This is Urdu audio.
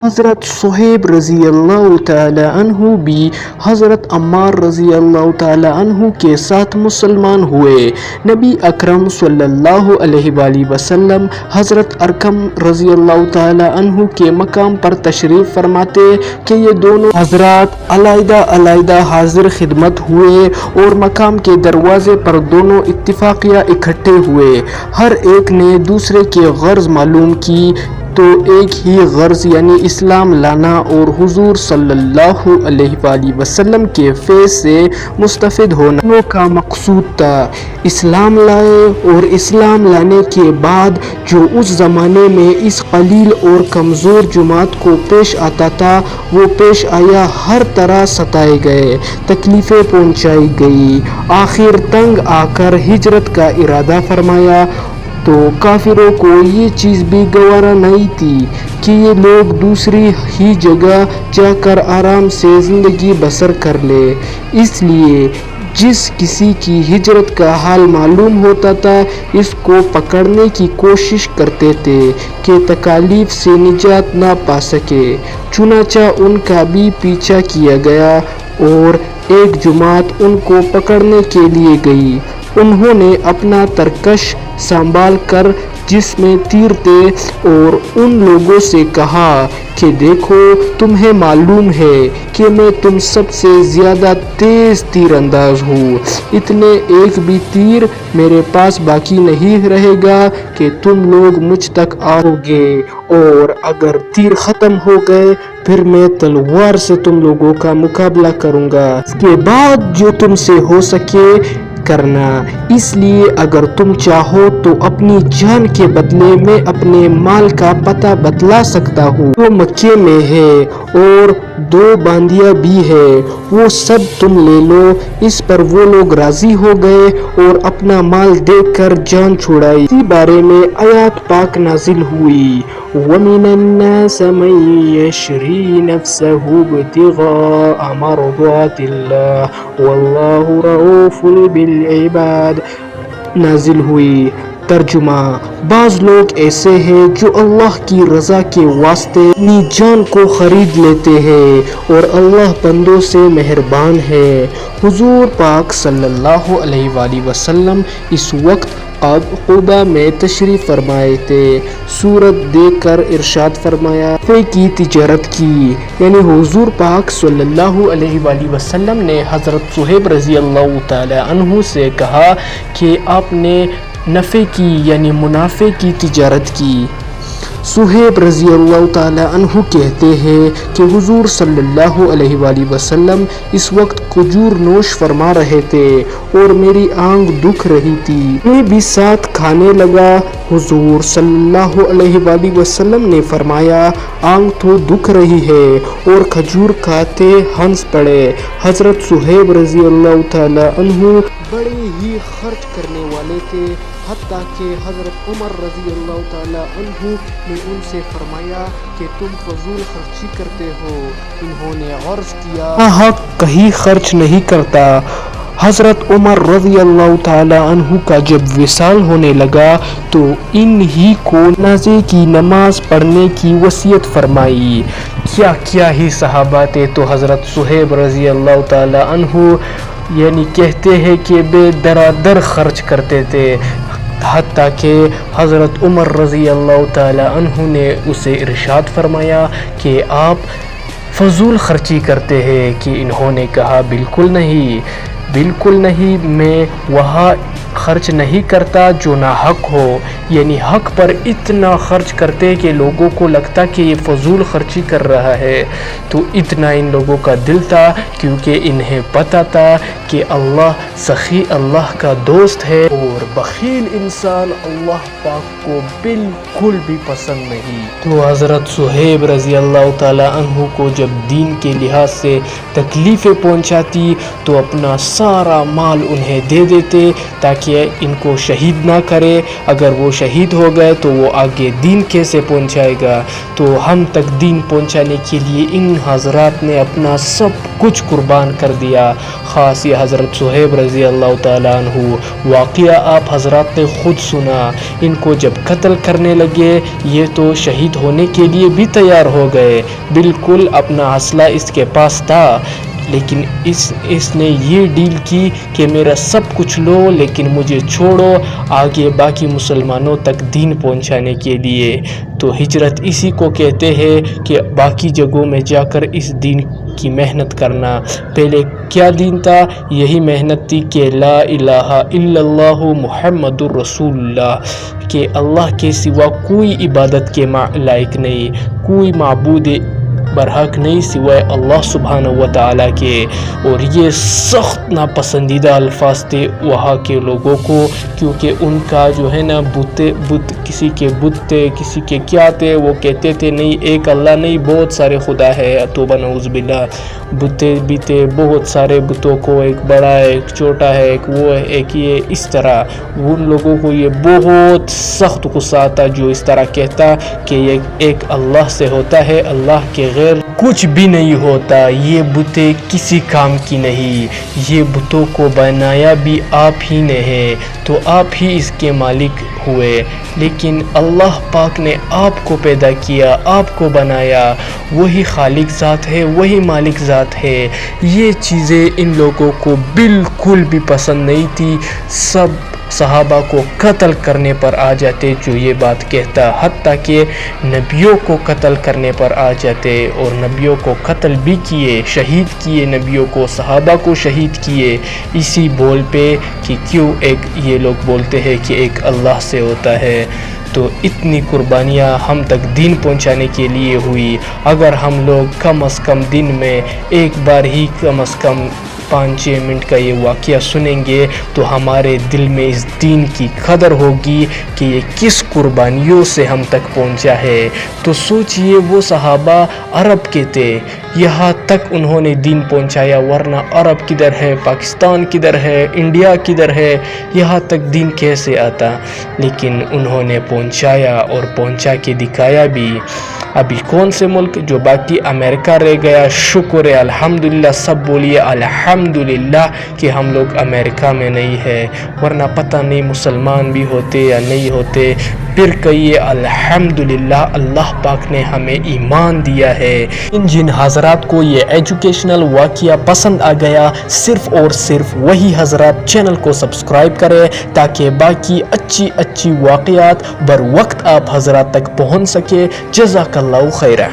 حضرت صہیب رضی اللہ تعالی عنہ بھی حضرت عمار رضی اللہ تعالی عنہ کے ساتھ مسلمان ہوئے۔ نبی اکرم صلی اللہ علیہ وآلہ وسلم حضرت ارقم رضی اللہ تعالی عنہ کے مقام پر تشریف فرماتے کہ یہ دونوں حضرات علیحدہ علیحدہ حاضر خدمت ہوئے اور مقام کے دروازے پر دونوں اتفاقیہ اکٹھے ہوئے۔ ہر ایک نے دوسرے کے غرض معلوم کی تو ایک ہی غرض یعنی اسلام لانا اور حضور صلی اللہ علیہ وآلہ وسلم کے فیض سے مستفید ہونا کا مقصود تھا۔ اسلام لائے اور اسلام لانے کے بعد جو اس زمانے میں اس قلیل اور کمزور جماعت کو پیش آتا تھا وہ پیش آیا، ہر طرح ستائے گئے، تکلیفیں پہنچائی گئی، آخر تنگ آ کر ہجرت کا ارادہ فرمایا۔ تو کافروں کو یہ چیز بھی گوارا نہیں تھی کہ یہ لوگ دوسری ہی جگہ جا کر آرام سے زندگی بسر کر لے، اس لیے جس کسی کی ہجرت کا حال معلوم ہوتا تھا اس کو پکڑنے کی کوشش کرتے تھے کہ تکالیف سے نجات نہ پا سکے۔ چنانچہ ان کا بھی پیچھا کیا گیا اور ایک جماعت ان کو پکڑنے کے لیے گئی۔ انہوں نے اپنا ترکش سنبھال کر جس میں تیر تھے اور ان لوگوں سے کہا کہ دیکھو تمہیں معلوم ہے کہ میں تم سب سے زیادہ تیز تیر انداز ہوں، اتنے ایک بھی تیر میرے پاس باقی نہیں رہے گا کہ تم لوگ مجھ تک آؤ گے، اور اگر تیر ختم ہو گئے پھر میں تلوار سے تم لوگوں کا مقابلہ کروں گا، اس کے بعد جو تم سے ہو سکے کرنا۔ اس لیے اگر تم چاہو تو اپنی جان کے بدلے میں اپنے مال کا پتہ بتلا سکتا ہوں جو مکے میں ہے، اور 2 باندیاں بھی ہے، وہ سب تم لے لو۔ اس پر وہ لوگ راضی ہو گئے اور اپنا مال دے کر جان چھڑائی۔ اسی بارے میں آیات پاک نازل ہوئی، وَمِنَ النَّاسِ مَن يَشْرِي نَفْسَهُ ابْتِغَاءَ مَرْضَاتِ اللَّهِ وَاللَّهُ رَءُوفٌ بِالْعِبَادِ نازل ہوئی۔ ترجمہ: بعض لوگ ایسے ہیں جو اللہ کی رضا کے واسطے اپنی جان کو خرید لیتے ہیں اور اللہ بندوں سے مہربان ہے۔ حضور پاک صلی اللہ علیہ وآلہ وسلم اس وقت قباء میں تشریف فرمائے تھے۔ سورت دیکھ کر ارشاد فرمایا، نفع کی تجارت کی، یعنی حضور پاک صلی اللہ علیہ وآلہ وسلم نے حضرت صہیب رضی اللہ تعالی عنہ سے کہا کہ آپ نے نفع کی یعنی منافع کی تجارت کی۔ صہیب رضی اللہ تعالی عنہ کہتے ہیں کہ حضور صلی اللہ علیہ وآلہ وسلم اس وقت کھجور نوش فرما رہے تھے اور میری آنکھ دکھ رہی تھی، میں بھی ساتھ کھانے لگا۔ حضور صلی اللہ علیہ وآلہ وسلم نے فرمایا، آنکھ تو دکھ رہی ہے اور کھجور کھاتے ہنس پڑے۔ حضرت صہیب رضی اللہ تعالی عنہ بڑے ہی خرچ کرنے والے تھے، حتیٰ کہ حضرت عمر رضی اللہ تعالی عنہ نے ان سے فرمایا کہ تم فضول خرچی کرتے ہو۔ انہوں نے عرض کیا، حق کہیں خرچ نہیں کرتا۔ حضرت عمر رضی اللہ تعالی عنہ کا جب وصال ہونے لگا تو ان ہی کو جنازے کی نماز پڑھنے کی وصیت فرمائی۔ کیا ہی صحابہ تھے، تو حضرت صہیب رضی اللہ تعالی عنہ یعنی کہتے ہیں کہ بے درآمد خرچ کرتے تھے، حتیٰ کہ حضرت عمر رضی اللہ تعالی عنہ نے اسے ارشاد فرمایا کہ آپ فضول خرچی کرتے ہیں، کہ انہوں نے کہا بالکل نہیں، میں وہاں خرچ نہیں کرتا جو ناحق ہو، یعنی حق پر اتنا خرچ کرتے کہ لوگوں کو لگتا کہ یہ فضول خرچی کر رہا ہے۔ تو اتنا ان لوگوں کا دل تھا، کیونکہ انہیں پتا تھا کہ اللہ سخی اللہ کا دوست ہے اور بخیل انسان اللہ پاک کو بالکل بھی پسند نہیں۔ تو حضرت صہیب رضی اللہ تعالی عنہ کو جب دین کے لحاظ سے تکلیفیں پہنچاتی تو اپنا سارا مال انہیں دے دیتے تاکہ ان کو شہید نہ کرے۔ اگر وہ شہید ہو گئے تو وہ آگے دین کیسے پہنچائے گا؟ تو ہم تک دین پہنچانے کے لیے ان حضرات نے اپنا سب کچھ قربان کر دیا. خاص یہ حضرت صہیب رضی اللہ تعالیٰ عنہ واقعہ آپ حضرات نے خود سنا. ان کو جب قتل کرنے لگے یہ تو شہید ہونے کے لیے بھی تیار ہو گئے، بالکل اپنا اسلحہ اس کے پاس تھا، لیکن اس نے یہ ڈیل کی کہ میرا سب کچھ لو لیکن مجھے چھوڑو آگے باقی مسلمانوں تک دین پہنچانے کے لیے. تو ہجرت اسی کو کہتے ہیں کہ باقی جگہوں میں جا کر اس دین کی محنت کرنا. پہلے کیا دین تھا؟ یہی محنت تھی کہ لا الہ الا اللہ محمد الرسول اللہ، کہ اللہ کے سوا کوئی عبادت کے لائق نہیں، کوئی معبود برحق نہیں سوائے اللہ سبحانہ و تعالیٰ کے. اور یہ سخت ناپسندیدہ الفاظ تھے وہاں کے لوگوں کو، کیونکہ ان کا جو ہے نا بت کسی کے بت تھے، کسی کے کیا تھے، وہ کہتے تھے نہیں ایک اللہ نہیں بہت سارے خدا ہے. توبہ نعوذ باللہ. بت بھی تھے بہت سارے بتوں کو، ایک بڑا ہے ایک چھوٹا ہے ایک وہ ہے ایک یہ، اس طرح ان لوگوں کو یہ بہت سخت غصہ آتا جو اس طرح کہتا کہ یہ ایک اللہ سے ہوتا ہے، اللہ کے غیر کچھ بھی نہیں ہوتا، یہ بتیں کسی کام کی نہیں، یہ بتوں کو بنایا بھی آپ ہی نے ہے تو آپ ہی اس کے مالک ہوئے. لیکن اللہ پاک نے آپ کو پیدا کیا، آپ کو بنایا، وہی خالق ذات ہے، وہی مالک ذات ہے. یہ چیزیں ان لوگوں کو بالکل بھی پسند نہیں تھی. سب صحابہ کو قتل کرنے پر آ جاتے جو یہ بات کہتا، حتیٰ کہ نبیوں کو قتل کرنے پر آ جاتے، اور نبیوں کو قتل بھی کیے، شہید کیے، نبیوں کو صحابہ کو شہید کیے، اسی بول پہ کہ کیوں ایک یہ لوگ بولتے ہیں کہ ایک اللہ سے ہوتا ہے. تو اتنی قربانیاں ہم تک دین پہنچانے کے لیے ہوئی. اگر ہم لوگ کم از کم دن میں ایک بار ہی کم از کم 5-6 منٹ کا یہ واقعہ سنیں گے تو ہمارے دل میں اس دین کی قدر ہوگی کہ یہ کس قربانیوں سے ہم تک پہنچا ہے. تو سوچئے وہ صحابہ عرب کے تھے، یہاں تک انہوں نے دین پہنچایا، ورنہ عرب کدھر ہے، پاکستان کدھر ہے، انڈیا کدھر ہے، یہاں تک دین کیسے آتا؟ لیکن انہوں نے پہنچایا اور پہنچا کے دکھایا بھی. ابھی کون سے ملک جو باقی امریکہ رہ گیا، شکر ہے الحمدللہ، سب بولیے الحمدللہ کہ ہم لوگ امریکہ میں نہیں ہے، ورنہ پتہ نہیں مسلمان بھی ہوتے یا نہیں ہوتے. پھر کہیے الحمدللہ اللہ پاک نے ہمیں ایمان دیا ہے. جن حضرات کو یہ ایجوکیشنل واقعہ پسند آ گیا، صرف اور صرف وہی حضرات چینل کو سبسکرائب کریں تاکہ باقی اچھی واقعات بر وقت آپ حضرات تک پہنچ سکے. جزاک اللہ خیرہ.